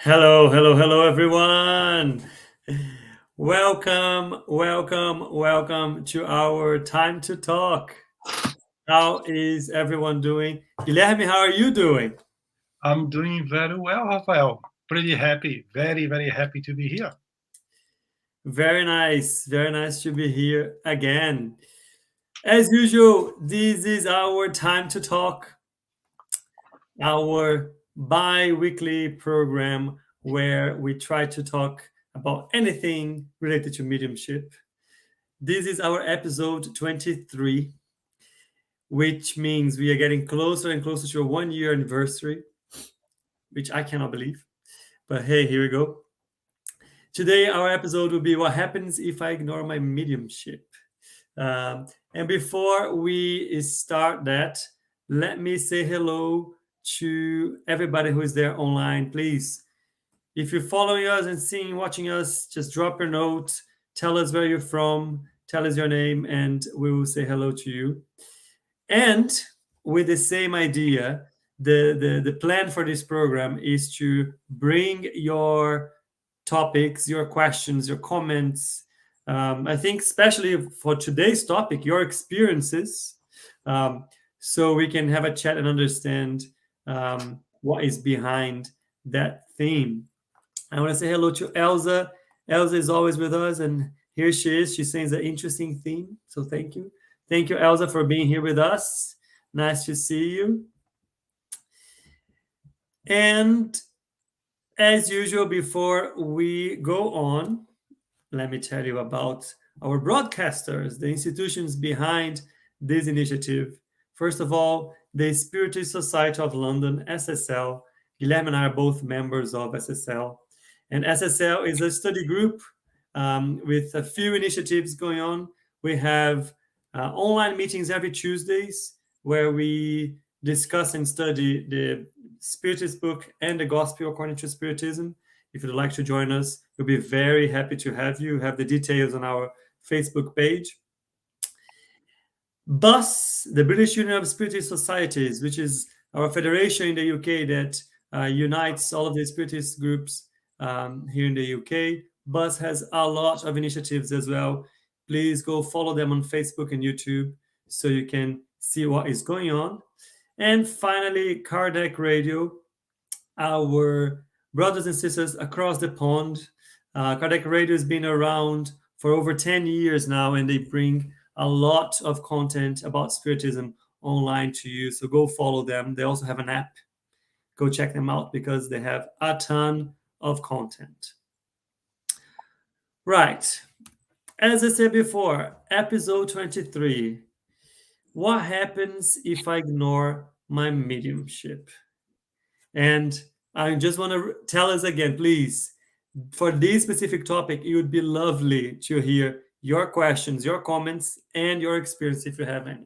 Hello, hello, hello, everyone. Welcome to our time to talk. How is everyone doing? Guilherme, how are you doing? I'm doing very well, Rafael. Pretty happy. Very, very happy to be here. Very nice to be here again. As usual, this is our time to talk, our bi-weekly program where we try to talk about anything related to mediumship. This is our episode 23, which means we are getting closer and closer to a 1 year anniversary, which I cannot believe. But hey, here we go. Today, our episode will be what happens if I ignore my mediumship. And before we start that, let me say hello to everybody who is there online. Please, if you're following us and watching us, just drop your note, tell us where you're from, tell us your name, and we will say hello to you. And with the same idea, the plan for this program is to bring your topics, your questions, your comments. I think, especially for today's topic, your experiences, um, so we can have a chat and understand what is behind that theme. I want to say hello to Elsa. Elsa is always with us, and here she is. She sings an interesting theme, so thank you. Thank you, Elsa, for being here with us. Nice to see you. And as usual, before we go on, let me tell you about our broadcasters, the institutions behind this initiative. First of all, the Spiritist Society of London, SSL. Guilherme and I are both members of SSL. And SSL is a study group with a few initiatives going on. We have online meetings every Tuesdays where we discuss and study the Spiritist book and the Gospel according to Spiritism. If you'd like to join us, we'll be very happy to have you. Have the details on our Facebook page. BUS, the British Union of Spiritist Societies, which is our federation in the UK that unites all of the Spiritist groups here in the UK. BUS has a lot of initiatives as well. Please go follow them on Facebook and YouTube so you can see what is going on. And finally, Kardec Radio, our brothers and sisters across the pond. Kardec Radio has been around for over 10 years now, and they bring a lot of content about Spiritism online to you. So go follow them. They also have an app. Go check them out because they have a ton of content. Right. As I said before, episode 23. What happens if I ignore my mediumship? And I just want to tell us again, please, for this specific topic, it would be lovely to hear your questions, your comments, and your experience if you have any.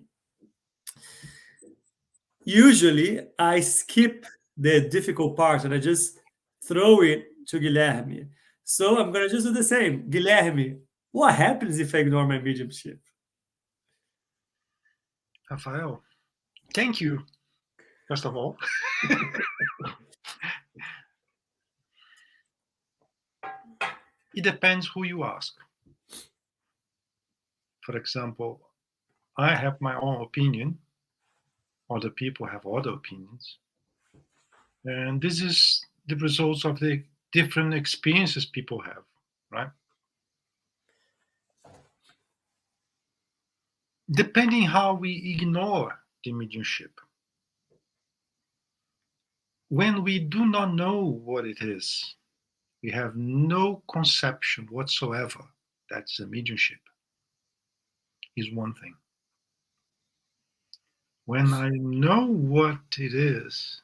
Usually, I skip the difficult part and I just throw it to Guilherme. So I'm going to just do the same. Guilherme, what happens if I ignore my mediumship? Rafael, thank you, first of all. It depends who you ask. For example, I have my own opinion, other people have other opinions. And this is the results of the different experiences people have, right? Depending how we ignore the mediumship. When we do not know what it is, we have no conception whatsoever that's a mediumship, is one thing. When I know what it is,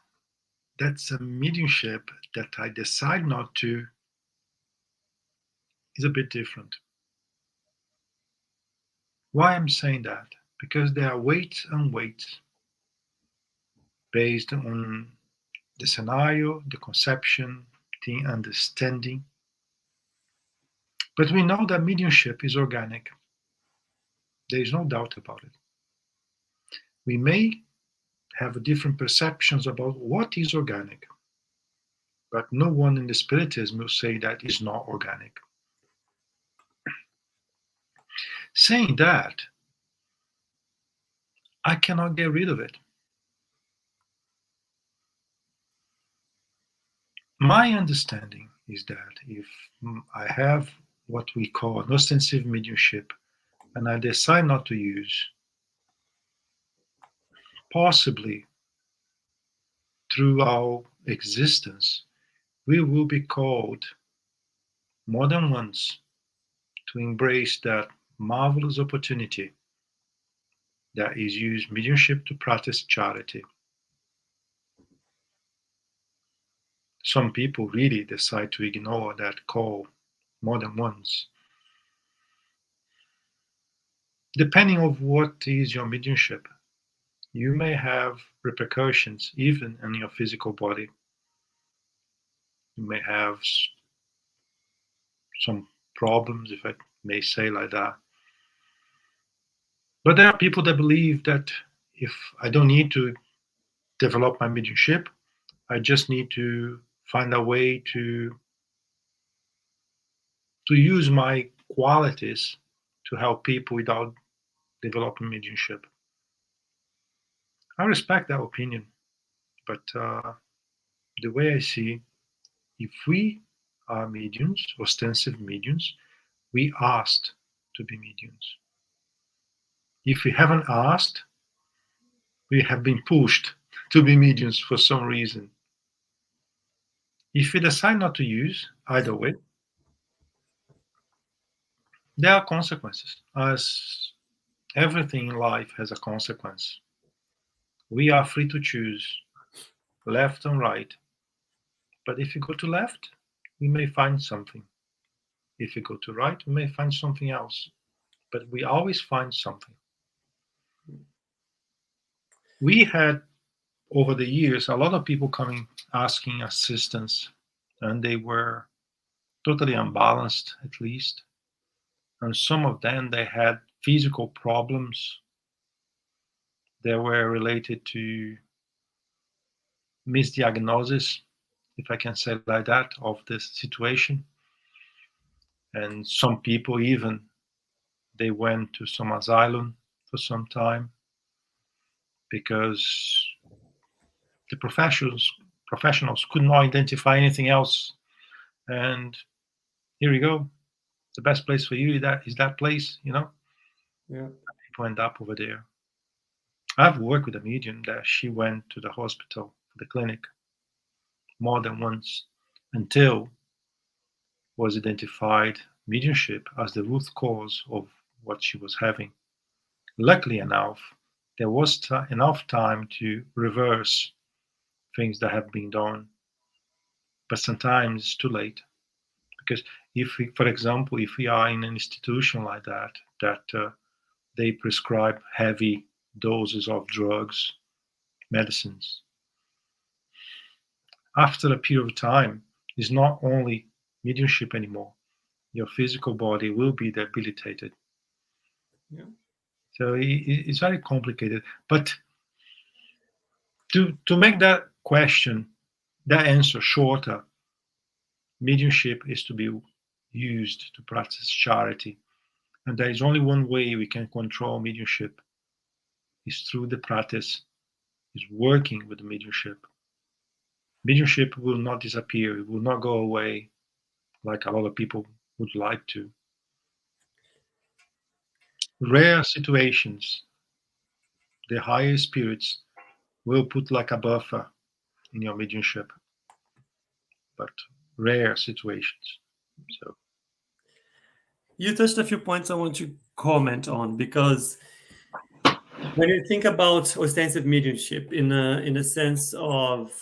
that's a mediumship that I decide not to, is a bit different. Why I'm saying that? Because there are weights and weights based on the scenario, the conception, the understanding. But we know that mediumship is organic. There is no doubt about it. We may have different perceptions about what is organic. But no one in the Spiritism will say that is not organic. Saying that, I cannot get rid of it. My understanding is that if I have what we call an ostensive mediumship and I decide not to use, possibly through our existence, we will be called more than once to embrace that marvelous opportunity that is use mediumship to practice charity. Some people really decide to ignore that call more than once. Depending on what is your mediumship, you may have repercussions even in your physical body. You may have some problems, if I may say like that. But there are people that believe that if I don't need to develop my mediumship, I just need to find a way to use my qualities to help people without developing mediumship. I respect that opinion, but the way I see, if we are mediums, ostensive mediums, we asked to be mediums. If we haven't asked, we have been pushed to be mediums for some reason. If we decide not to use, either way, there are consequences, as everything in life has a consequence. We are free to choose left and right, but if we go to left, we may find something. If we go to right, we may find something else, but we always find something. We had, over the years, a lot of people coming asking assistance, and they were totally unbalanced, at least. And some of them, they had physical problems that were related to misdiagnosis, if I can say like that, of this situation. And some people even, they went to some asylum for some time because the professionals could not identify anything else. And here we go. The best place for you is that place, you know? Yeah. People end up over there. I've worked with a medium that she went to the hospital, the clinic, more than once until was identified mediumship as the root cause of what she was having. Luckily enough, there was enough time to reverse things that have been done, but sometimes it's too late. Because if we, for example, if we are in an institution like that, they prescribe heavy doses of drugs, medicines, after a period of time, it's not only mediumship anymore. Your physical body will be debilitated. Yeah. So it's very complicated. But to make that question, that answer shorter, mediumship is to be used to practice charity. And there is only one way we can control mediumship, is through the practice, is working with the mediumship. Mediumship will not disappear, it will not go away like a lot of people would like to. Rare situations, the higher spirits will put like a buffer in your mediumship, but rare situations. So You touched a few points I want to comment on, because when you think about ostensive mediumship in a sense of,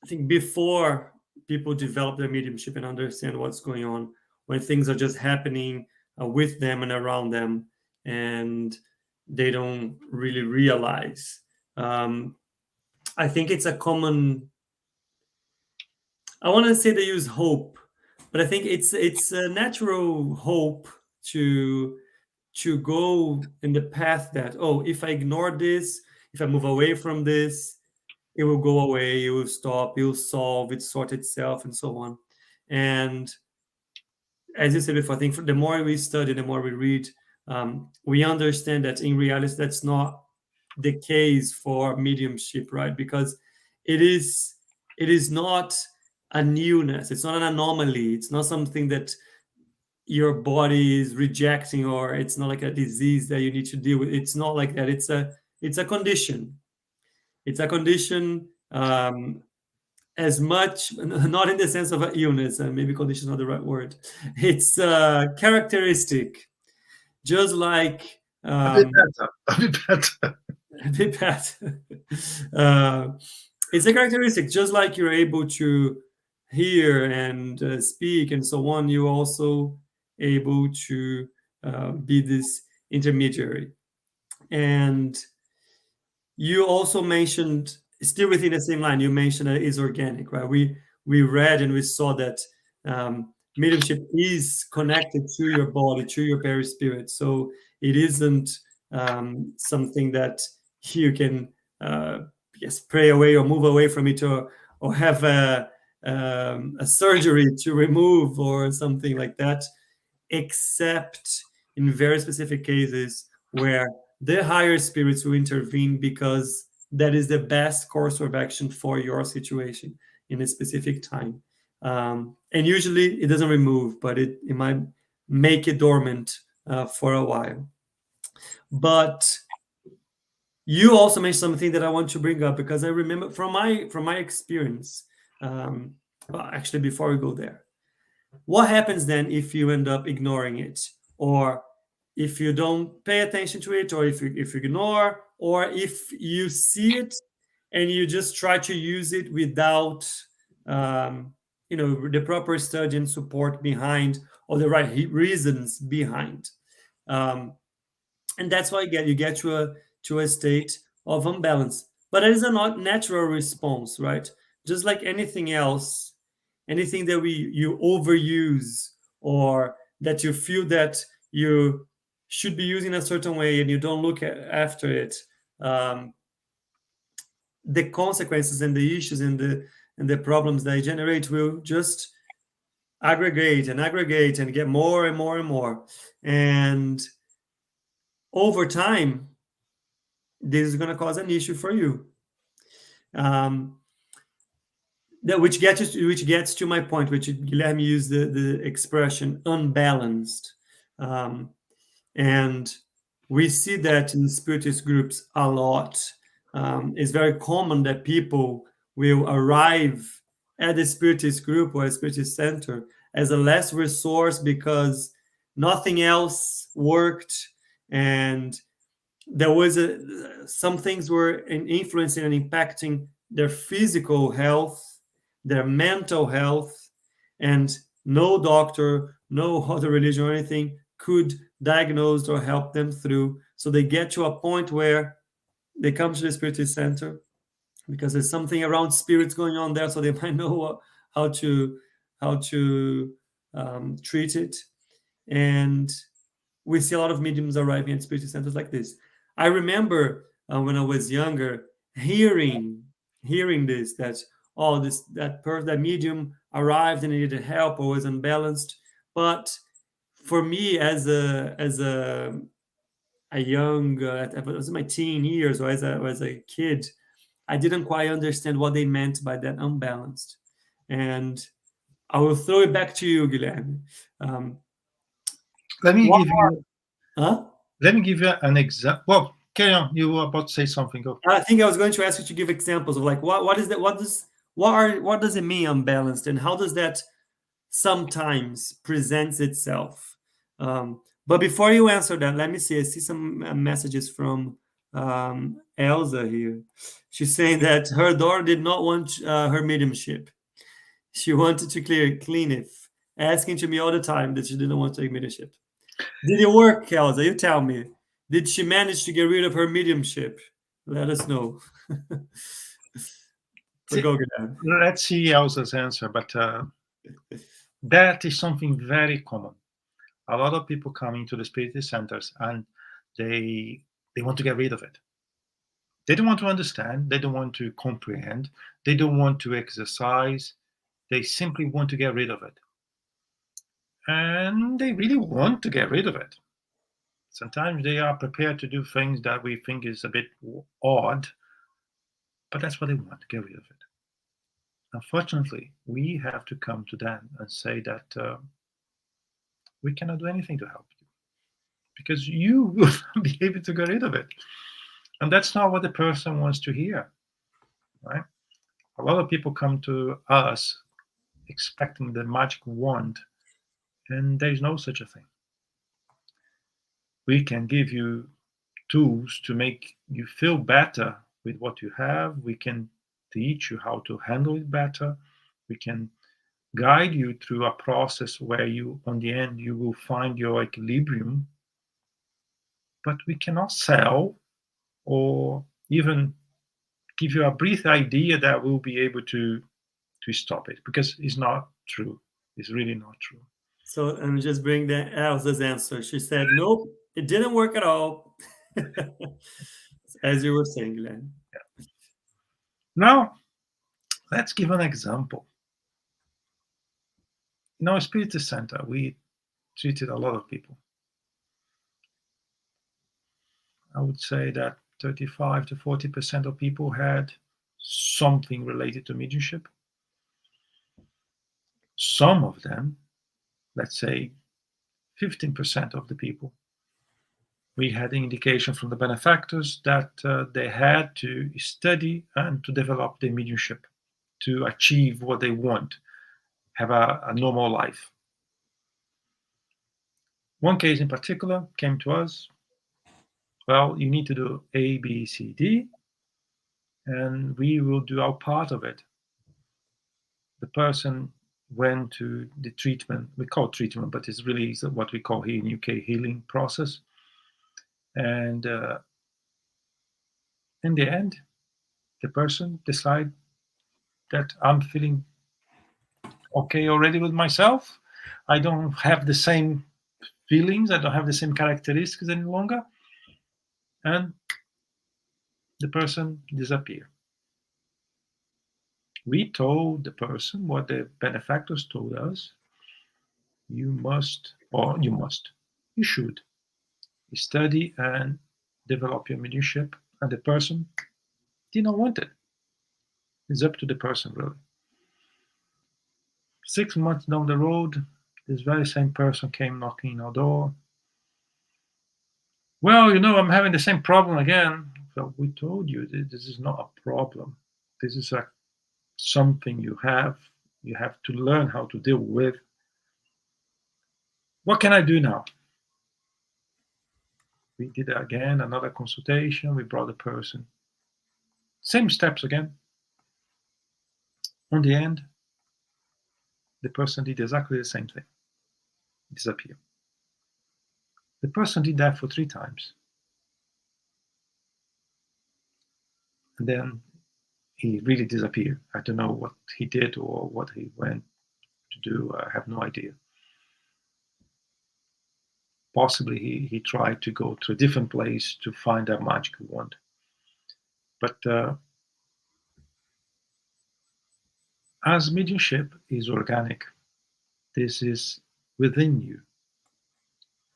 I think before people develop their mediumship and understand what's going on, when things are just happening with them and around them, and they don't really realize. I think it's a common. I want to say they use hope, but I think it's a natural hope to go in the path that, oh, if I ignore this, if I move away from this, it will go away, it will stop, it will solve, it sort itself, and so on. And as you said before, I think the more we study, the more we read, we understand that in reality that's not the case for mediumship, right? Because it is not a newness, it's not an anomaly, it's not something that your body is rejecting, or it's not like a disease that you need to deal with. It's not like that. It's a condition. It's a condition, as much, not in the sense of an illness, and maybe condition is not the right word. It's a characteristic, just like A bit better. A bit better. a bit bad. It's a characteristic, just like you're able to hear and speak and so on. You're also able to be this intermediary. And you also mentioned, still within the same line, you mentioned that it is organic, right? We read and we saw that mediumship is connected to your body, to your perispirit. So it isn't something that you can pray away or move away from it, or have a surgery to remove or something like that, except in very specific cases where the higher spirits will intervene, because that is the best course of action for your situation in a specific time. And usually it doesn't remove, but it might make it dormant for a while. But you also mentioned something that I want to bring up, because I remember from my experience. Well, actually, before we go there, what happens then if you end up ignoring it, or if you don't pay attention to it, or if you ignore, or if you see it and you just try to use it without the proper study and support behind, or the right reasons behind, and that's why you get to a state of unbalance. But it is a not natural response, right? Just like anything else, anything that you overuse, or that you feel that you should be using a certain way and you don't look after it, the consequences and the issues and the problems they generate will just aggregate and get more and more and more. And over time, this is going to cause an issue for you. Which gets to my point, which Guilherme used the expression unbalanced. And we see that in Spiritist groups a lot. It's very common that people will arrive at the Spiritist group or a Spiritist center as a last resource, because nothing else worked, and there was some things were influencing and impacting their physical health, their mental health, and no doctor, no other religion or anything could diagnose or help them through. So they get to a point where they come to the Spiritist center because there's something around spirits going on there, so they might know how to treat it. And we see a lot of mediums arriving at Spiritist centers like this. I remember when I was younger, hearing this, that that medium arrived and needed help or was unbalanced. But for me, as a young, I was in my teen years, or as a kid, I didn't quite understand what they meant by that unbalanced. And I will throw it back to you, Guilherme. Let me give you. Huh? Let me give you an example. Well, carry on. You were about to say something. Go. I think I was going to ask you to give examples of like what is that? What does it mean unbalanced, and how does that sometimes presents itself? But before you answer that, let me see. I see some messages from Elsa here. She's saying that her daughter did not want her mediumship. She wanted to clean it, asking to me all the time that she didn't want to take mediumship. Did it work, Elsa? You tell me. Did she manage to get rid of her mediumship? Let us know. Let's see Elsa's answer, but that is something very common. A lot of people come into the Spiritist centers and they want to get rid of it. They don't want to understand. They don't want to comprehend. They don't want to exercise. They simply want to get rid of it. And they really want to get rid of it. Sometimes they are prepared to do things that we think is a bit odd, but that's what they want, to get rid of it. Unfortunately, we have to come to them and say that we cannot do anything to help you because you will not be able to get rid of it. And that's not what the person wants to hear, right? A lot of people come to us expecting the magic wand, and there's no such a thing. We can give you tools to make you feel better with what you have. We can teach you how to handle it better. We can guide you through a process where you, on the end, you will find your equilibrium. But we cannot sell or even give you a brief idea that we'll be able to stop it, because it's not true. It's really not true. So I'm just bring the Elsa's answer. She said, nope, it didn't work at all. As you were saying, Guilherme. Now, let's give an example. In our Spiritist Center, we treated a lot of people. I would say that 35 to 40% of people had something related to mediumship. Some of them, let's say 15% of the people, we had an indication from the benefactors that they had to study and to develop their mediumship to achieve what they want, have a normal life. One case in particular came to us. Well, you need to do A, B, C, D, and we will do our part of it. The person went to the treatment, we call it treatment, but it's really what we call here in UK healing process. And in the end, the person decided that I'm feeling okay already with myself. I don't have the same feelings. I don't have the same characteristics any longer. And the person disappeared. We told the person what the benefactors told us. You should study and develop your mediumship. And the person did not want it. It's up to the person, really. 6 months down the road, this very same person came knocking on our door. Well, I'm having the same problem again. So we told you this is not a problem. This is something you have to learn how to deal with. What can I do now? We did again another consultation. We brought the person. Same steps again. On the end, the person did exactly the same thing. Disappear. The person did that for 3 times. And then he really disappeared. I don't know what he did or what he went to do. I have no idea. Possibly he tried to go to a different place to find that magical wand. But as mediumship is organic, this is within you.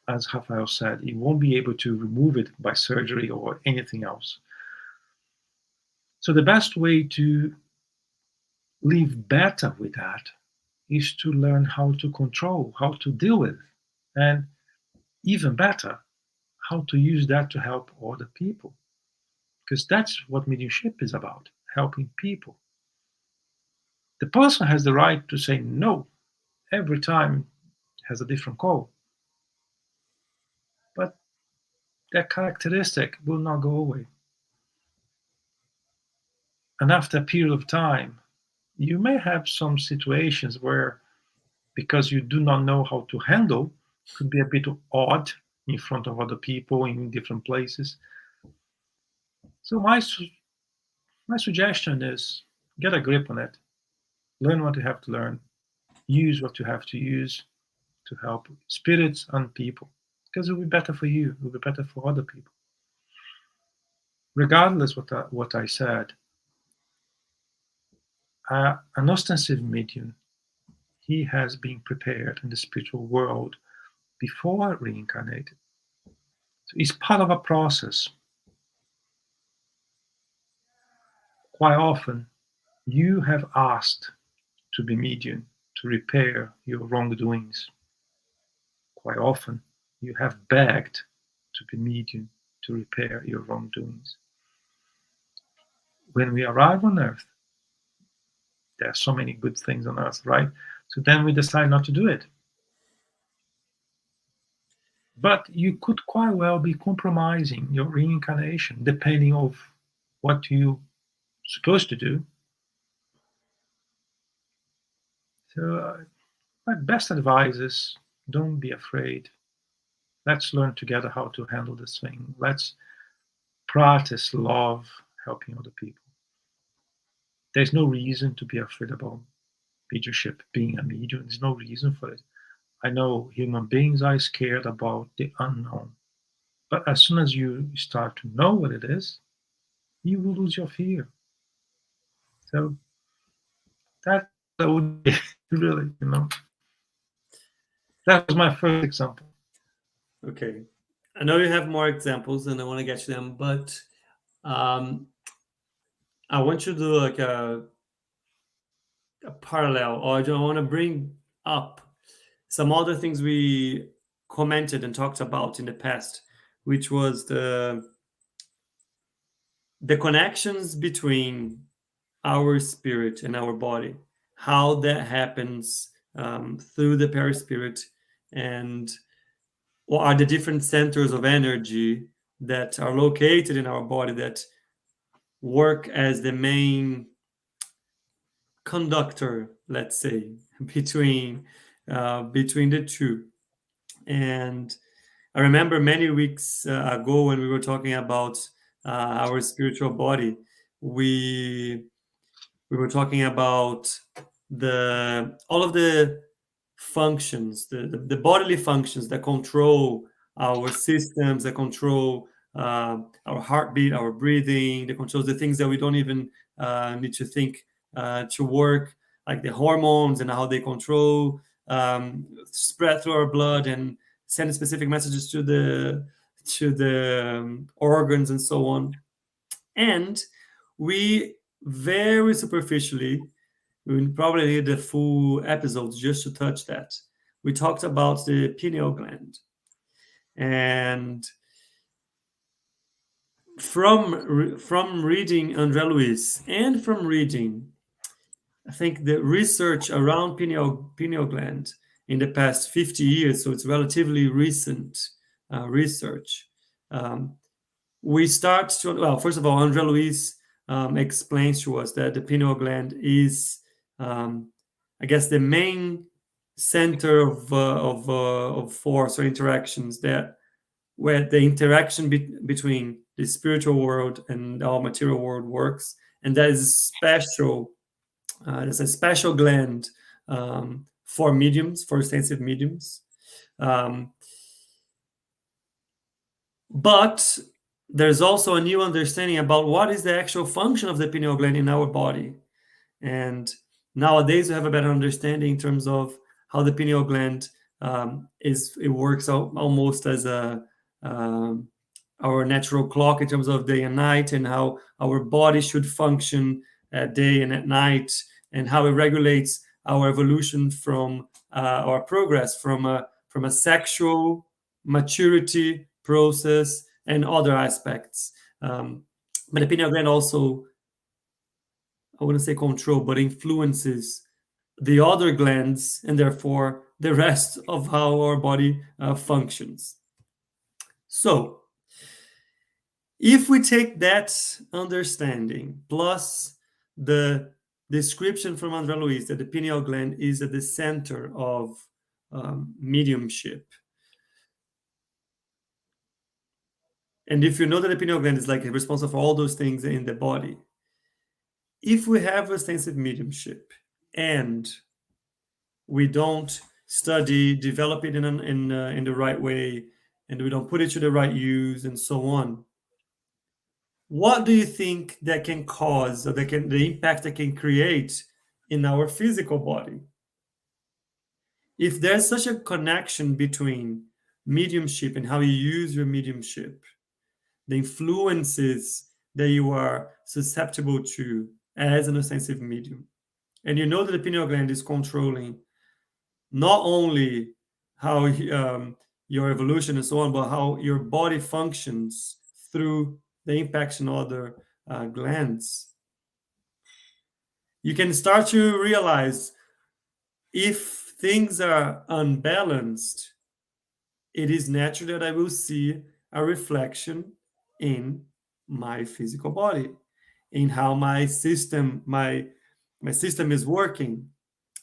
As Rafael said, you won't be able to remove it by surgery or anything else. So the best way to live better with that is to learn how to control, how to deal with, and even better, how to use that to help other people. Because that's what mediumship is about, helping people. The person has the right to say no every time has a different call. But that characteristic will not go away. And after a period of time, you may have some situations where, because you do not know how to handle, it could be a bit odd in front of other people in different places. So my suggestion is get a grip on it. Learn what you have to learn. Use what you have to use to help spirits and people. Because it will be better for you. It will be better for other people. regardless what I said, an ostensive medium, he has been prepared in the spiritual world before reincarnated. So it's part of a process. Quite often, you have asked to be medium to repair your wrongdoings. Quite often, you have begged to be medium to repair your wrongdoings. When we arrive on earth, there are so many good things on earth, right? So then we decide not to do it. But you could quite well be compromising your reincarnation depending on what you're supposed to do. So my best advice is don't be afraid. Let's learn together how to handle this thing. Let's practice love, helping other people. There's no reason to be afraid about mediumship, being a medium. There's no reason for it. I know human beings are scared about the unknown. But as soon as you start to know what it is, you will lose your fear. So that would be really, that was my first example. Okay. I know you have more examples and I want to get to them, but I want you to do like a parallel, or I want to bring up some other things we commented and talked about in the past, which was the connections between our spirit and our body, how that happens through the perispirit, and what are the different centers of energy that are located in our body that work as the main conductor, let's say, between the two. And I remember many weeks ago when we were talking about our spiritual body, we were talking about all of the functions, the bodily functions that control our systems, that control our heartbeat, our breathing, that controls the things that we don't even need to think to work, like the hormones and how they control, spread through our blood and send specific messages to the organs and so on. And we very superficially, we probably need a full episode just to touch that. We talked about the pineal gland. And from reading André Luiz and from reading, I think, the research around pineal gland in the past 50 years, so it's relatively recent research, we start to, well, first of all, André Luiz explains to us that the pineal gland is, I guess, the main center of force or interactions where the interaction between the spiritual world and our material world works, and that is special. There's a special gland for mediums, for sensitive mediums. But there's also a new understanding about what is the actual function of the pineal gland in our body. And nowadays we have a better understanding in terms of how the pineal gland it works almost as our natural clock in terms of day and night, and how our body should function at day and at night, and how it regulates our evolution from our progress from a sexual maturity process and other aspects. But the pineal gland also, I wouldn't say control, but influences the other glands and therefore the rest of how our body functions. So if we take that understanding plus the description from André Luiz that the pineal gland is at the center of mediumship, and if you know that the pineal gland is like responsible for all those things in the body, if we have a sensitive mediumship and we don't study, develop it in the right way, and we don't put it to the right use and so on, what do you think that can cause, or the impact that can create in our physical body? If there's such a connection between mediumship and how you use your mediumship, the influences that you are susceptible to as an offensive medium, and you know that the pineal gland is controlling not only how your evolution and so on, but how your body functions through the impacts in other glands, you can start to realize if things are unbalanced, it is natural that I will see a reflection in my physical body, in how my system is working,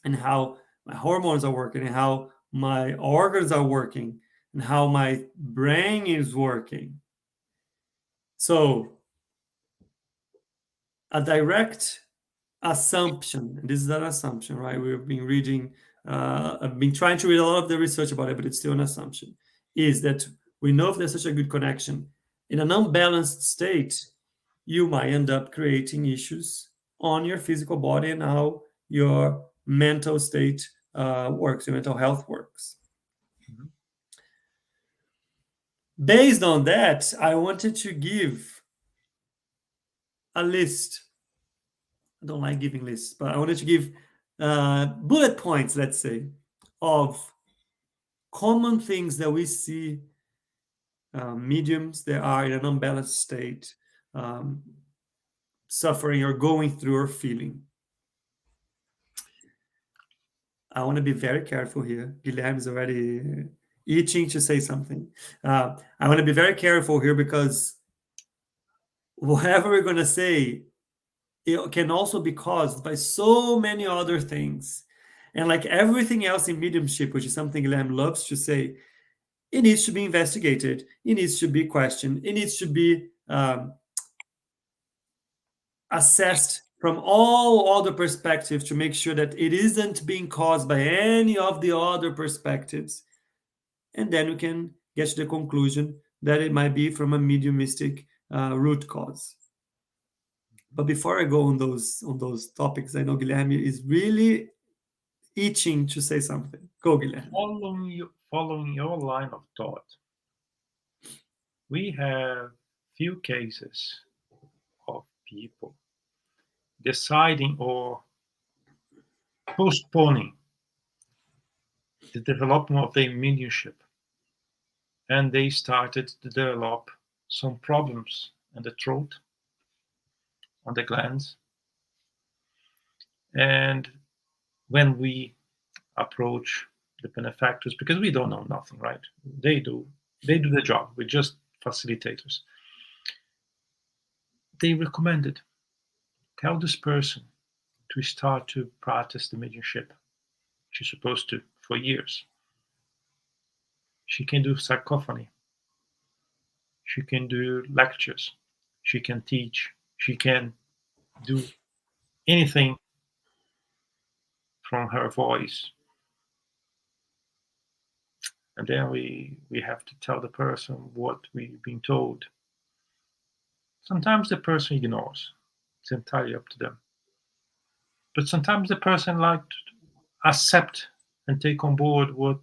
and how my hormones are working, and how my organs are working, and how my brain is working. So a direct assumption, and this is an assumption, right? We've been reading, I've been trying to read a lot of the research about it, but it's still an assumption, is that we know if there's such a good connection, in an unbalanced state, you might end up creating issues on your physical body and how your mental state works, your mental health works. Mhm. Based on that, I wanted to give a list. I don't like giving lists, but I wanted to give bullet points, let's say, of common things that we see mediums that are in an unbalanced state um, suffering or going through or feeling. I want to be very careful here. Guilherme is already itching to say something. I want to be very careful here because whatever we're going to say, it can also be caused by so many other things. And like everything else in mediumship, which is something Guilherme loves to say, it needs to be investigated. It needs to be questioned. It needs to be assessed from all other perspectives to make sure that it isn't being caused by any of the other perspectives. And then we can get to the conclusion that it might be from a mediumistic root cause. But before I go on those topics, I know Guilherme is really itching to say something. Go, Guilherme. Following your line of thought, we have few cases of people deciding or postponing the development of their mediumship, and they started to develop some problems in the throat, on the glands. And when we approach the benefactors, because we don't know nothing, right? They do the job. We're just facilitators. They recommended, tell this person to start to practice the mediumship. She's supposed to for years. She can do psychophony. She can do lectures. She can teach. She can do anything from her voice. And then we have to tell the person what we've been told. Sometimes the person ignores. It's entirely up to them. But sometimes the person like to accept and take on board what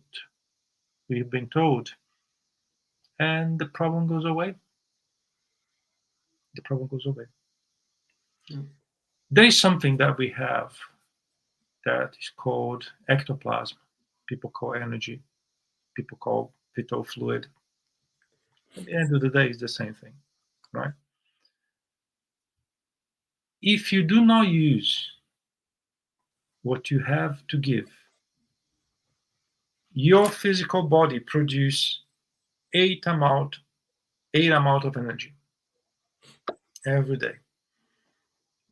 we've been told, and the problem goes away. The problem goes away. Mm. There is something that we have that is called ectoplasm. People call energy. People call vital fluid. At the end of the day, it's the same thing, right? If you do not use what you have to give, your physical body produce eight amount of energy every day.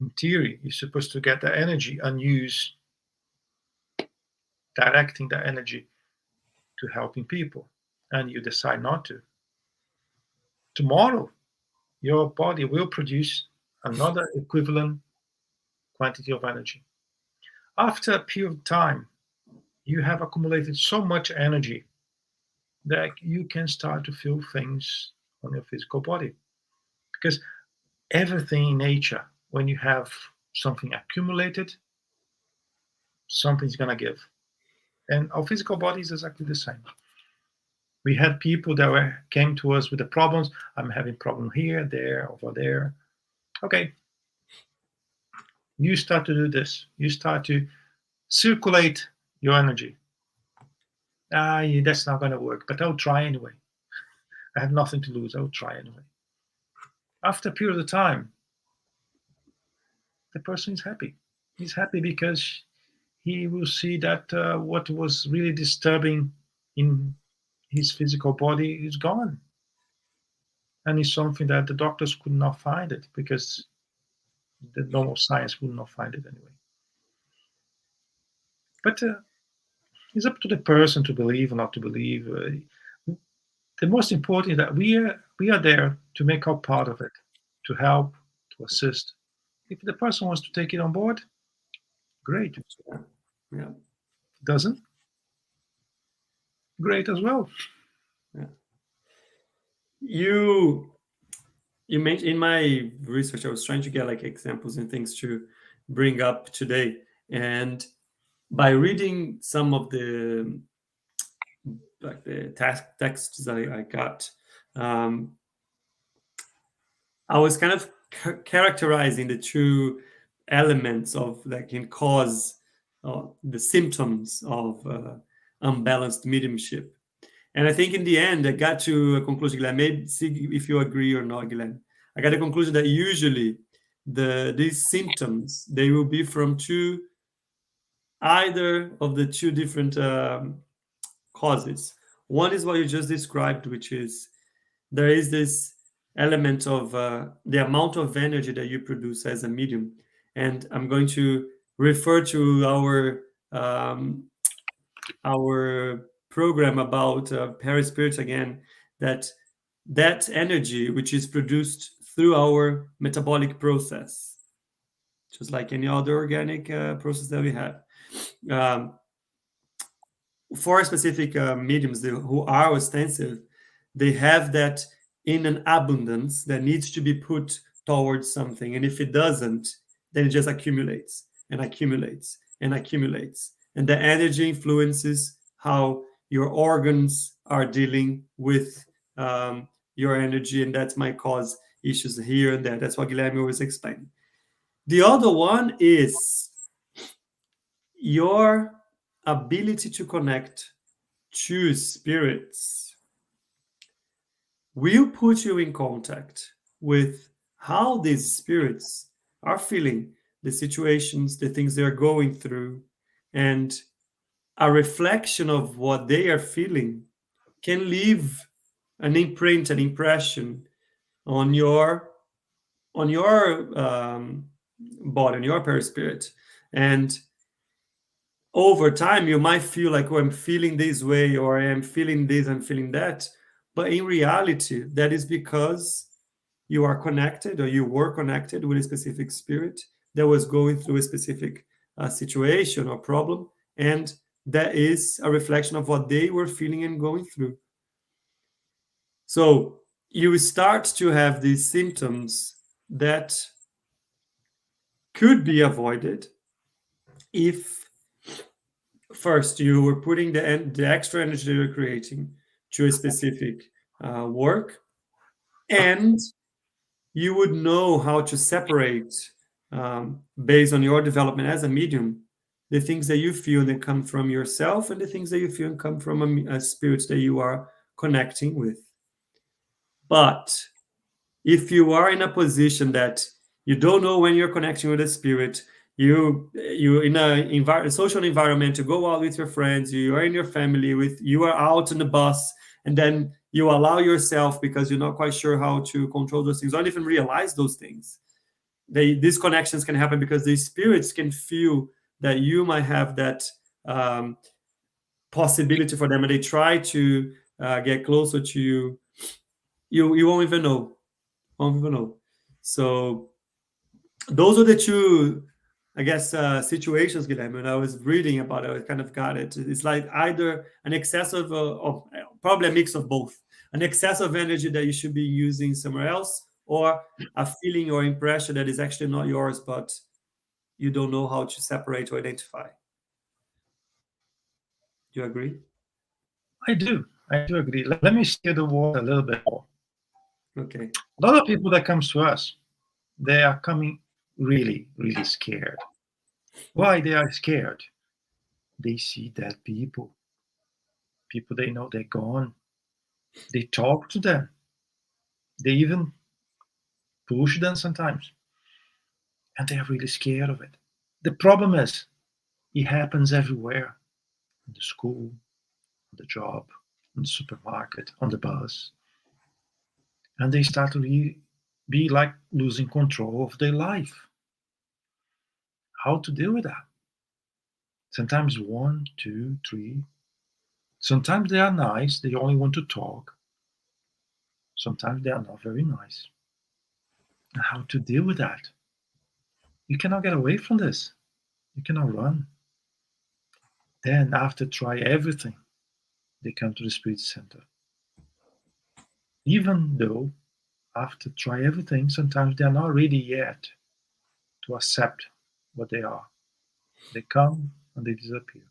In theory, you're supposed to get the energy and use directing the energy to helping people, and you decide not to. Tomorrow, your body will produce another equivalent quantity of energy. After a period of time, you have accumulated so much energy that you can start to feel things on your physical body. Because everything in nature, when you have something accumulated, something's going to give. And our physical body is exactly the same. We had people that came to us with the problems. I'm having problem here, there, over there. Okay. You start to do this. You start to circulate your energy. That's not going to work, but I'll try anyway. I have nothing to lose. I'll try anyway. After a period of time, the person is happy. He's happy because he will see that what was really disturbing in his physical body is gone. And it's something that the doctors could not find it because the normal science would not find it anyway. But it's up to the person to believe or not to believe. The most important is that we are there to make our part of it, to help, to assist. If the person wants to take it on board, great. Yeah. Doesn't? Great as well. Yeah. You mentioned, in my research, I was trying to get like examples and things to bring up today, and by reading some of the texts that I got, I was kind of characterizing the two elements of that can cause the symptoms of unbalanced mediumship. And I think in the end, I got to a conclusion, Guilherme, maybe see if you agree or not, Guilherme. I got a conclusion that usually these symptoms, they will be from either of the two different causes. One is what you just described, which is there is this element of the amount of energy that you produce as a medium. And I'm going to refer to our program about perispirit again, that energy which is produced through our metabolic process, just like any other organic process that we have. For specific mediums who are ostensive, they have that in an abundance that needs to be put towards something. And if it doesn't, then it just accumulates and accumulates and accumulates. And the energy influences how your organs are dealing with your energy. And that might cause issues here and there. That's what Guilherme was explaining. The other one is your ability to connect to spirits will put you in contact with how these spirits are feeling, the situations, the things they're going through, and a reflection of what they are feeling can leave an imprint, an impression on your body, on your perispirit. And over time, you might feel like, oh, I'm feeling this way, or I am feeling this, I'm feeling that. But in reality, that is because you are connected, or you were connected with a specific spirit that was going through a specific situation or problem. And that is a reflection of what they were feeling and going through. So you start to have these symptoms that could be avoided if first you were putting the extra energy that you're creating to a specific work, and you would know how to separate, based on your development as a medium, the things that you feel that come from yourself and the things that you feel come from a spirit that you are connecting with. But if you are in a position that you don't know when you're connecting with a spirit, you in a social environment, you go out with your friends, you are in your family, you are out on the bus, and then you allow yourself, because you're not quite sure how to control those things, don't even realize those things. These connections can happen because these spirits can feel that you might have that possibility for them, and they try to get closer to you. You won't even know. So those are the two, I guess, situations, Guilherme. When I was reading about it, I kind of got it. It's like either an excessive, or probably a mix of both, an excess of energy that you should be using somewhere else, or a feeling or impression that is actually not yours, but you don't know how to separate or identify. Do you agree? I do agree. Let me steer the water a little bit more. Okay. A lot of people that comes to us, they are coming really, really scared. Why they are scared? They see dead people they know they're gone. They talk to them. They even push them sometimes. And they are really scared of it. The problem is, it happens everywhere. In the school, on the job, in the supermarket, on the bus. And they start to be like losing control of their life. How to deal with that? Sometimes one, two, three. Sometimes they are nice, they only want to talk. Sometimes they are not very nice. And how to deal with that? You cannot get away from this. You cannot run. Then, after try everything, they come to the Spirit Center. Even though, after try everything, sometimes they are not ready yet to accept what they are. They come and they disappear.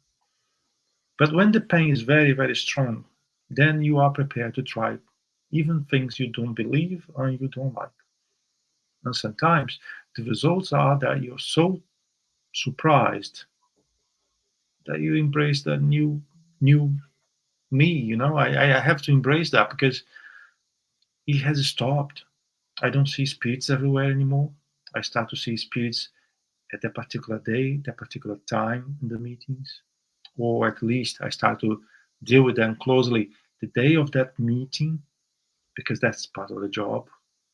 But when the pain is very, very strong, then you are prepared to try even things you don't believe or you don't like. And sometimes the results are that you're so surprised that you embrace the new me. I have to embrace that because it has stopped. I don't see spirits everywhere anymore. I start to see spirits at that particular day, that particular time in the meetings, or at least I start to deal with them closely the day of that meeting because that's part of the job.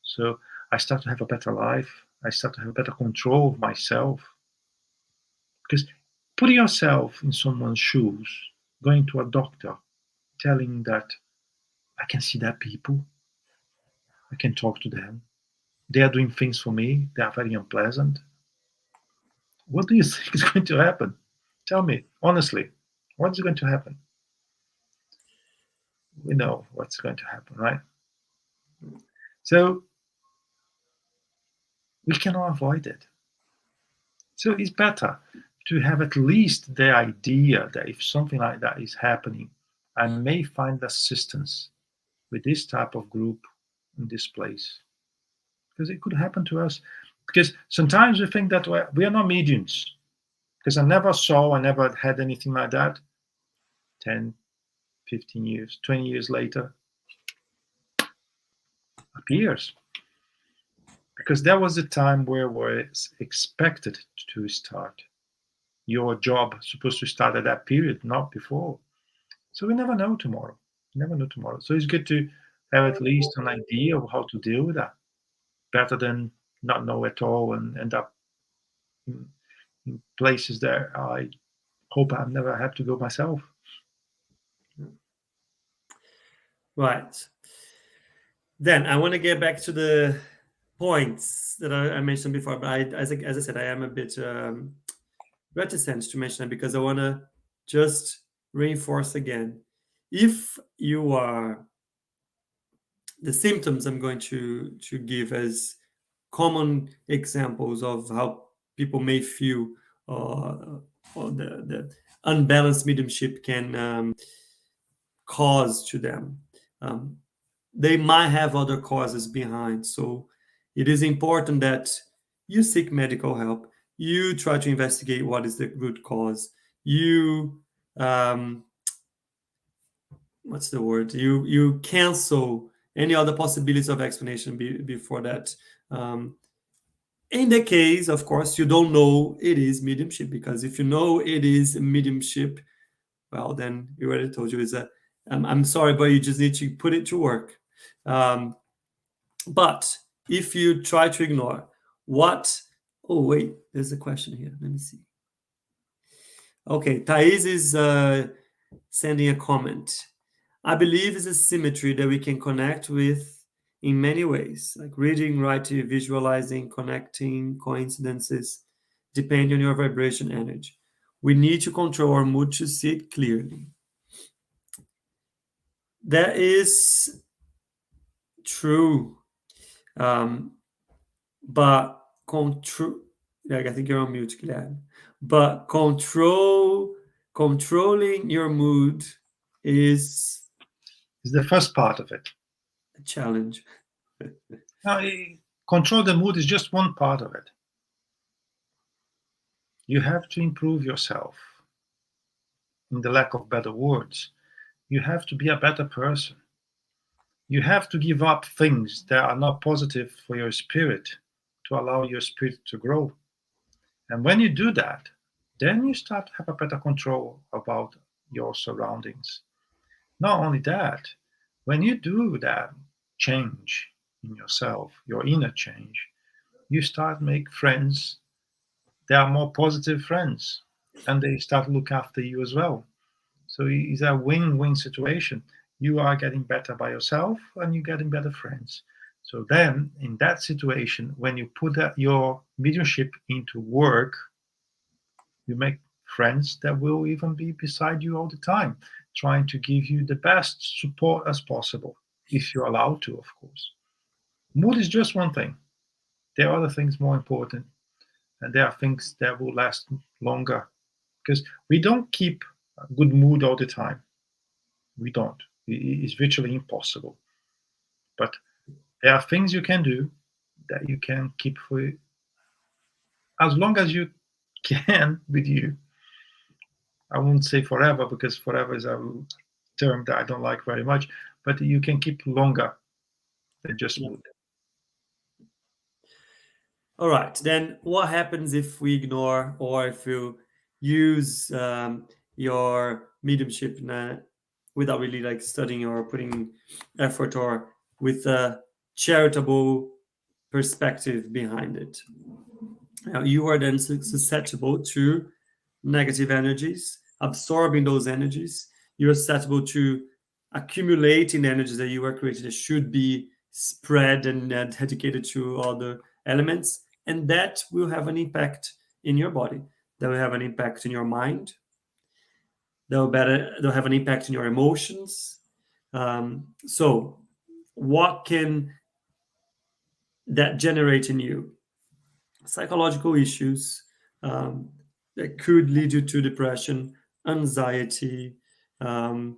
So I start to have a better life. I start to have better control of myself. Because putting yourself in someone's shoes, going to a doctor, telling that I can see that people, I can talk to them, they are doing things for me, they are very unpleasant. What do you think is going to happen? Tell me, honestly, what is going to happen? We know what's going to happen, right? So we cannot avoid it. So it's better to have at least the idea that if something like that is happening, I may find assistance with this type of group in this place. Because it could happen to us. Because sometimes we think that we are not mediums. Because I never had anything like that. 10, 15 years, 20 years later, appears. Because that was the time where was expected to start. Your job supposed to start at that period, not before. So we never know tomorrow. Never know tomorrow. So it's good to have at least an idea of how to deal with that. Better than not know at all and end up in places that I hope I never have to go myself. Right. Then I want to get back to the points that I mentioned before, but as I said, I am a bit reticent to mention them because I want to just reinforce again. If you are the symptoms I'm going to give as common examples of how people may feel or the unbalanced mediumship can cause to them. They might have other causes behind. So it is important that you seek medical help. You try to investigate what is the root cause. You what's the word? You cancel any other possibilities of explanation before that. In the case, of course, you don't know it is mediumship, because if you know it is mediumship, well, then you already told you is a. I'm sorry, but you just need to put it to work. But if you try to ignore what, oh wait, there's a question here. Let me see. Okay, Thais is sending a comment. I believe it's a symmetry that we can connect with in many ways, like reading, writing, visualizing, connecting, coincidences, depending on your vibration energy. We need to control our mood to see it clearly. That is true. But control, like, I think you're on mute, Guilherme. But controlling your mood is the first part of it. a challenge. Now, control the mood is just one part of it. You have to improve yourself. In the lack of better words, you have to be a better person. You have to give up things that are not positive for your spirit to allow your spirit to grow. And when you do that, then you start to have a better control about your surroundings. Not only that, when you do that change in yourself, your inner change, you start make friends that are more positive friends, and they start to look after you as well. So it's a win-win situation. You are getting better by yourself, and you're getting better friends. So then, in that situation, when you put your mediumship into work, you make friends that will even be beside you all the time, trying to give you the best support as possible, if you're allowed to, of course. Mood is just one thing. There are other things more important, and there are things that will last longer, because we don't keep a good mood all the time. We don't. It's virtually impossible. But there are things you can do that you can keep for as long as you can with you. I won't say forever, because forever is a term that I don't like very much, but you can keep longer than just mood. All right. Then what happens if we ignore, or if you use your mediumship without really like studying or putting effort, or with a charitable perspective behind it? Now, you are then susceptible to negative energies, absorbing those energies. You're susceptible to accumulating energies that you were created that should be spread and dedicated to other elements. And that will have an impact in your body. That will have an impact in your mind. They'll have an impact in your emotions. So what can that generate in you? Psychological issues that could lead you to depression, anxiety. Um,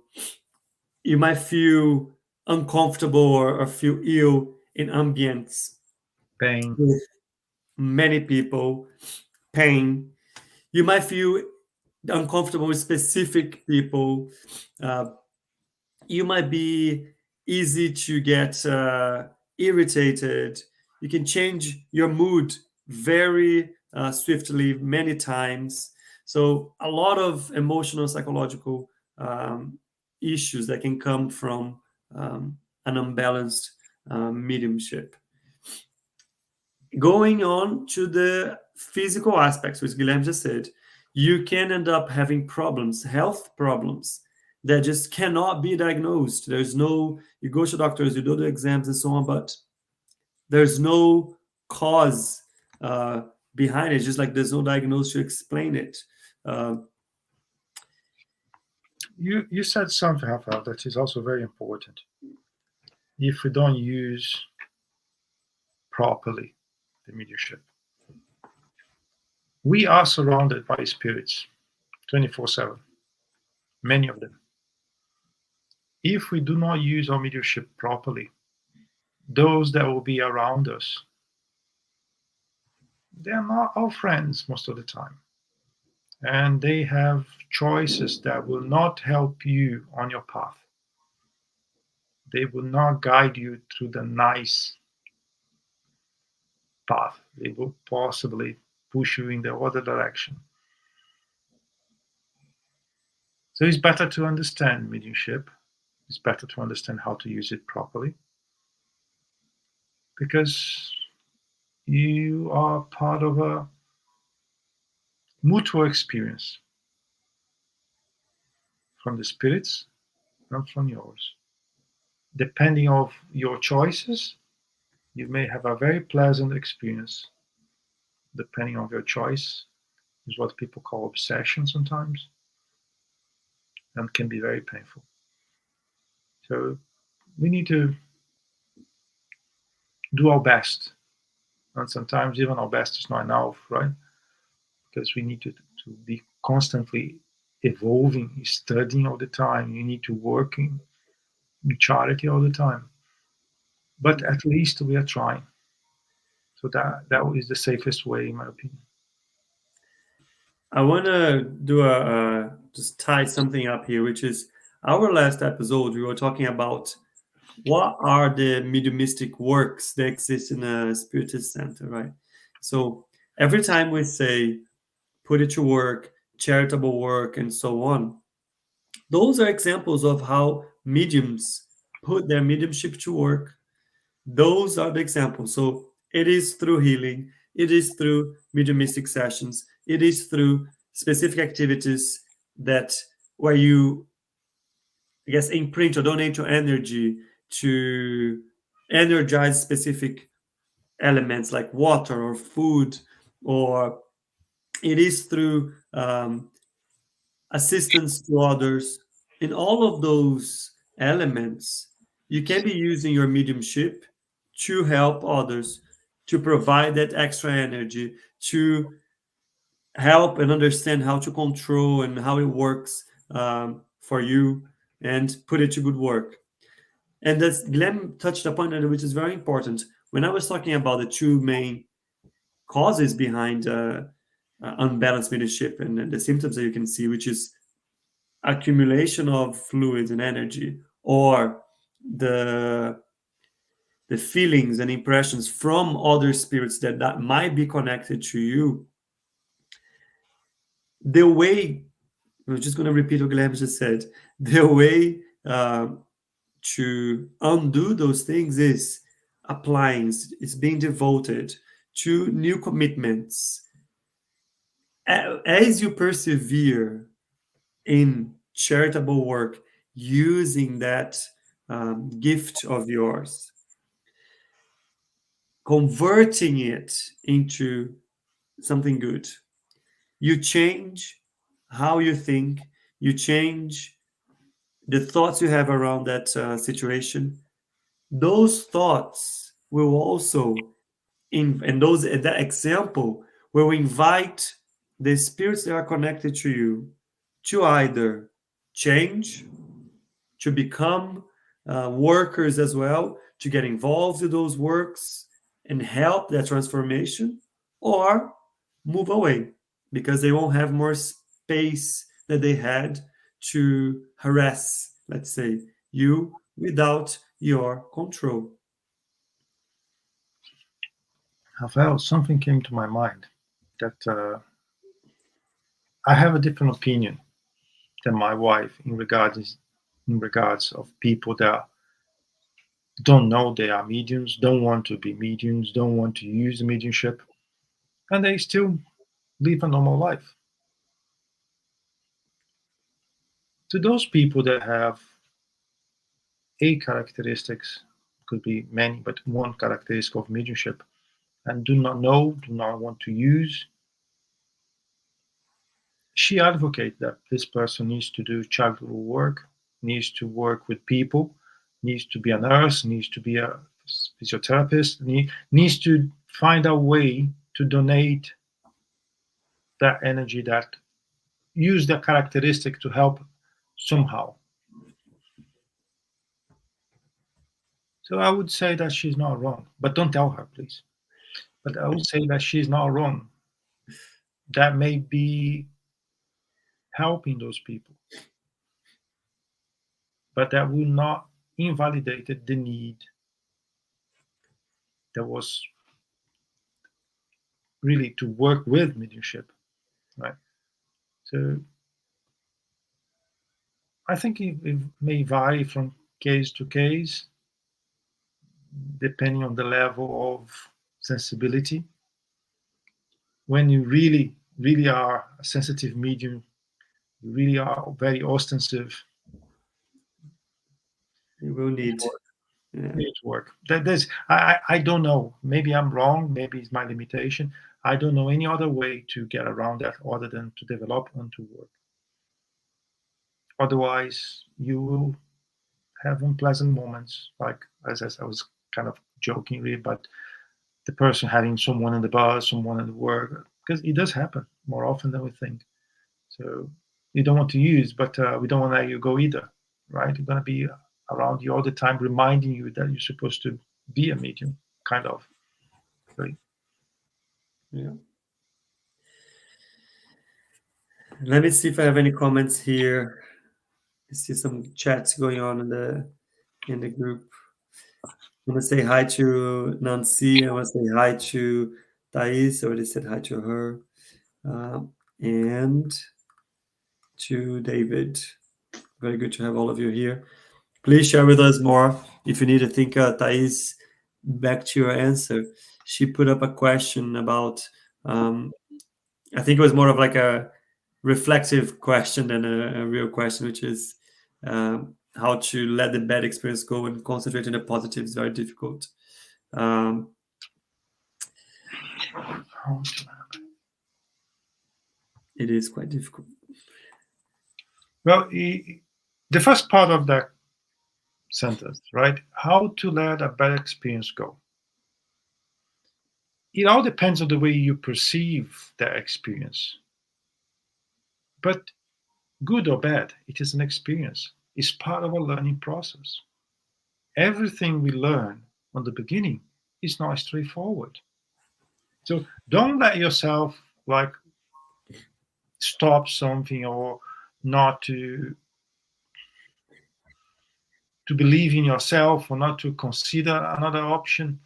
you might feel uncomfortable, or feel ill in ambience Pain. with many people, pain. You might feel uncomfortable with specific people. Uh, you might be easy to get irritated. You can change your mood very swiftly, many times. So, a lot of emotional, psychological issues that can come from an unbalanced mediumship. Going on to the physical aspects, which Guilherme just said, you can end up having problems, health problems, that just cannot be diagnosed. There's no, you go to doctors, you do the exams and so on, but there's no cause behind it. Just like there's no diagnosis to explain it. You said something, Rafael, that is also very important. If we don't use properly the mediumship, we are surrounded by spirits 24/7, many of them. If we do not use our mediumship properly, those that will be around us, they're not our friends most of the time. And they have choices that will not help you on your path. They will not guide you through the nice path. They will possibly push you in the other direction. So it's better to understand mediumship. It's better to understand how to use it properly, because you are part of a mutual experience from the spirits, not from yours. Depending on your choices, you may have a very pleasant experience. Depending on your choice, is what people call obsession sometimes, and can be very painful. So we need to do our best. And sometimes even our best is not enough, right? Because we need to be constantly evolving, studying all the time. You need to work in charity all the time. But at least we are trying. So that is the safest way, in my opinion. I want to do just tie something up here, which is our last episode. We were talking about what are the mediumistic works that exist in a Spiritist center, right? So every time we say put it to work, charitable work, and so on, those are examples of how mediums put their mediumship to work. Those are the examples. So it is through healing, it is through mediumistic sessions, it is through specific activities that where you, I guess, imprint or donate your energy to energize specific elements like water or food, or it is through assistance to others. In all of those elements, you can be using your mediumship to help others, to provide that extra energy, to help and understand how to control and how it works for you and put it to good work. And as Glenn touched upon it, which is very important, when I was talking about the two main causes behind unbalanced leadership and the symptoms that you can see, which is accumulation of fluids and energy, or the the feelings and impressions from other spirits that might be connected to you. The way, I'm just going to repeat what Guilherme just said, the way to undo those things is applying, is being devoted to new commitments. As you persevere in charitable work, using that gift of yours, converting it into something good, you change how you think, you change the thoughts you have around that situation. Those thoughts will also, and that example will invite the spirits that are connected to you to either change, to become workers as well, to get involved in those works and help that transformation, or move away because they won't have more space that they had to harass, let's say, you without your control. Rafael, something came to my mind that I have a different opinion than my wife in regards of people that don't know they are mediums, don't want to be mediums, don't want to use the mediumship, and they still live a normal life. To those people that have a characteristics, could be many, but one characteristic of mediumship, and do not know, do not want to use, she advocates that this person needs to do charitable work, needs to work with people, needs to be a nurse, needs to be a physiotherapist, needs to find a way to donate that energy, that use that characteristic to help somehow. So I would say that she's not wrong, but don't tell her, please. But I would say that she's not wrong. That may be helping those people, but that will not invalidate the need that was really to work with mediumship, right? So I think it may vary from case to case, depending on the level of sensibility. When you really, really are a sensitive medium, you really are very ostensive, You will it need. work. Yeah. It work. I don't know. Maybe I'm wrong. Maybe it's my limitation. I don't know any other way to get around that other than to develop and to work. Otherwise, you will have unpleasant moments, like as I was kind of jokingly, but the person having someone in the bus, someone at work, because it does happen more often than we think. So you don't want to use, but we don't want to let you go either, right? We're going to be around you all the time, reminding you that you're supposed to be a medium, kind of. Right? Yeah. Let me see if I have any comments here. I see some chats going on in the group. I want to say hi to Nancy. I want to say hi to Thais. I already said hi to her. And to David. Very good to have all of you here. Please share with us more if you need to think, Thais, back to your answer. She put up a question about, I think it was more of like a reflexive question than a real question, which is how to let the bad experience go and concentrate on the positive is very difficult. It is quite difficult. Well, the first part of that sentence, right? How to let a bad experience go. It all depends on the way you perceive that experience. But good or bad, it is an experience. It's part of a learning process. Everything we learn on the beginning is not straightforward. So don't let yourself like stop something or not to believe in yourself or not to consider another option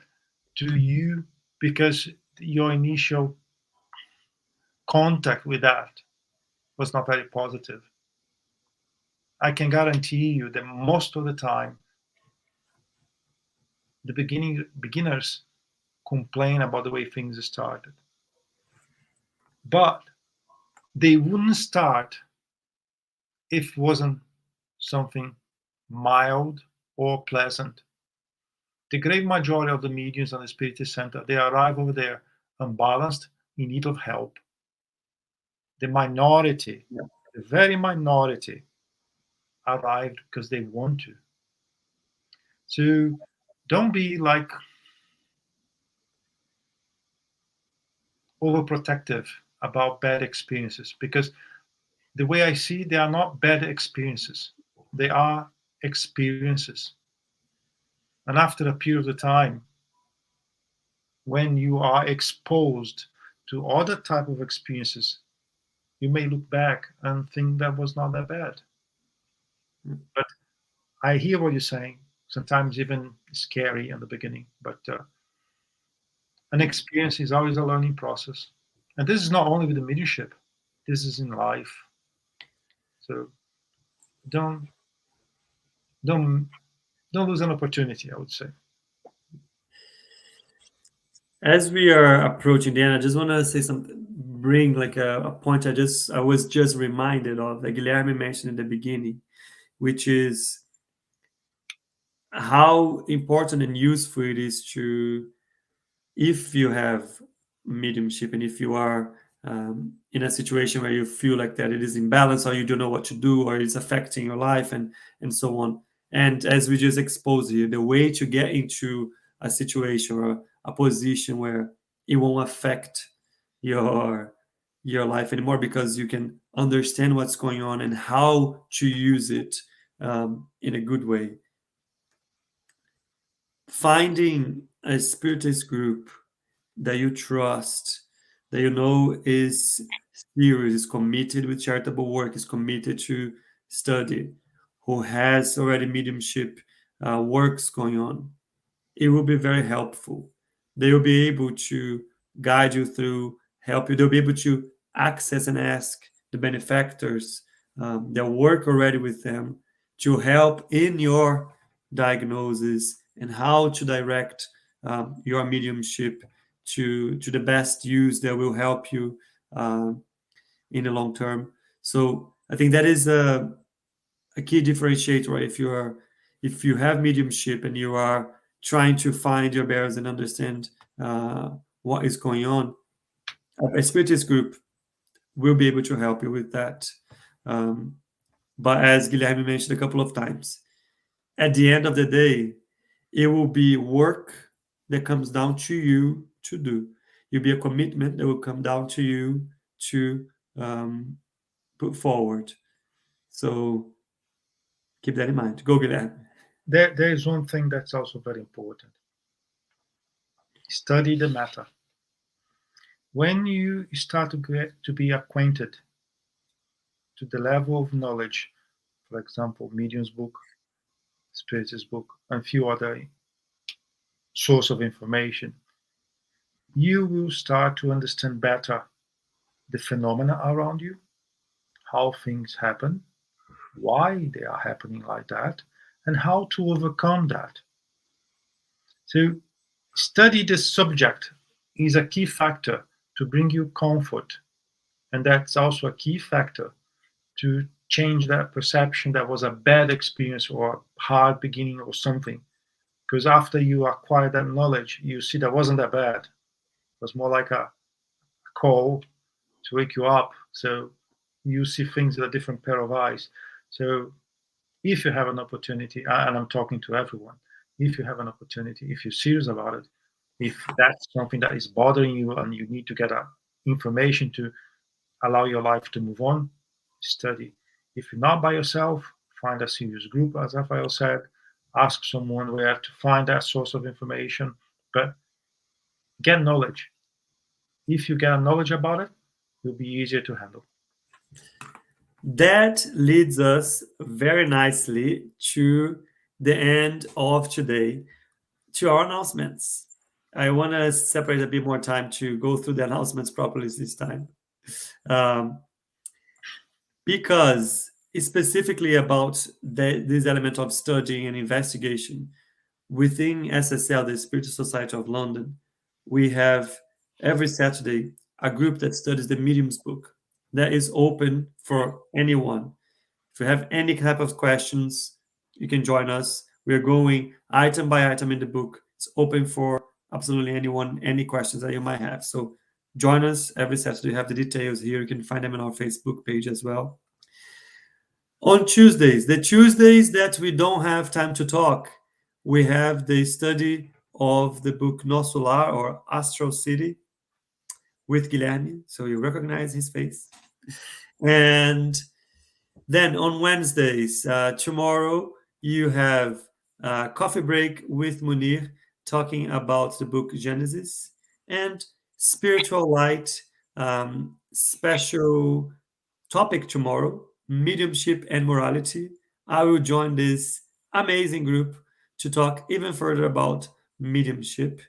to you because your initial contact with that was not very positive. I can guarantee you that most of the time, the beginners complain about the way things started. But they wouldn't start if it wasn't something mild or pleasant. The great majority of the mediums on the Spiritist Center, they arrive over there unbalanced, in need of help. The minority, the very minority, arrived because they want to. So don't be like overprotective about bad experiences, because the way I see, they are not bad experiences. They are experiences. And after a period of time, when you are exposed to other type of experiences, you may look back and think that was not that bad. But I hear what you're saying. Sometimes even scary in the beginning, but an experience is always a learning process. And this is not only with the mediumship, this is in life. So don't don't lose an opportunity, I would say. As we are approaching the end, I just want to say something, bring like a point I was just reminded of that Guilherme mentioned in the beginning, which is how important and useful it is to, if you have mediumship and if you are in a situation where you feel like that it is imbalance or you don't know what to do or it's affecting your life and so on. And as we just exposed here, the way to get into a situation or a position where it won't affect your life anymore because you can understand what's going on and how to use it in a good way. Finding a spiritist group that you trust, that you know is serious, is committed with charitable work, is committed to study, who has already mediumship works going on, it will be very helpful. They will be able to guide you through, help you. They'll be able to access and ask the benefactors that work already with them to help in your diagnosis and how to direct your mediumship to the best use that will help you in the long term. So I think that is a key differentiator. If you have mediumship and you are trying to find your bearings and understand what is going on, a spiritist group will be able to help you with that. But as Guilherme mentioned a couple of times, at the end of the day, It will be work that comes down to you to do. It'll be a commitment that will come down to you to put forward. So keep that in mind. Go, Guilherme. There is one thing that's also very important. Study the matter. When you start to be acquainted to the level of knowledge, for example, Medium's book, Spiritist book, and a few other source of information, you will start to understand better the phenomena around you, how things happen, why they are happening like that, and how to overcome that. So study the subject is a key factor to bring you comfort, and that's also a key factor to change that perception that was a bad experience or a hard beginning or something. Because after you acquire that knowledge, you see that wasn't that bad. It was more like a call to wake you up. So you see things with a different pair of eyes. So if you have an opportunity, and I'm talking to everyone, if you have an opportunity, if you're serious about it, if that's something that is bothering you and you need to get information to allow your life to move on, study. If you're not by yourself, find a serious group, as Rafael said, ask someone where to find that source of information, but get knowledge. If you get knowledge about it, it'll be easier to handle. That leads us very nicely to the end of today, to our announcements. I want to separate a bit more time to go through the announcements properly this time. Because specifically about this element of studying and investigation, within SSL, the Spiritist Society of London, we have every Saturday a group that studies the Medium's book that is open for anyone. If you have any type of questions, you can join us. We're going item by item in the book. It's open for absolutely anyone, any questions that you might have. So join us every Saturday. You have the details here. You can find them on our Facebook page as well. On Tuesdays, the Tuesdays that we don't have time to talk, we have the study of the book Nosso Lar, or Astral City, with Guilherme. So you recognize his face. And then on Wednesdays, tomorrow, you have Coffee Break with Munir, talking about the book Genesis, and Spiritual Light, special topic tomorrow, Mediumship and Morality. I will join this amazing group to talk even further about mediumship.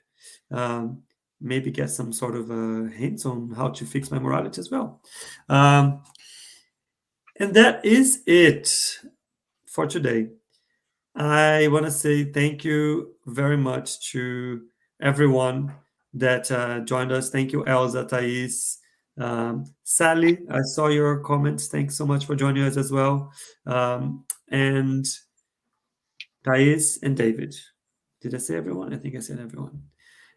Maybe get some sort of hints on how to fix my morality as well. And that is it for today. I want to say thank you very much to everyone that joined us. Thank you, Elsa, Thais, Sally. I saw your comments. Thanks so much for joining us as well. And Thais and David. Did I say everyone? I think I said everyone.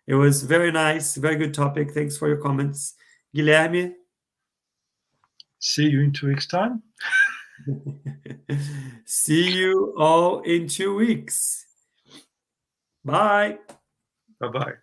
It was very nice, very good topic. Thanks for your comments. Guilherme. See you in 2 weeks' time. See you all in 2 weeks. Bye. Bye-bye.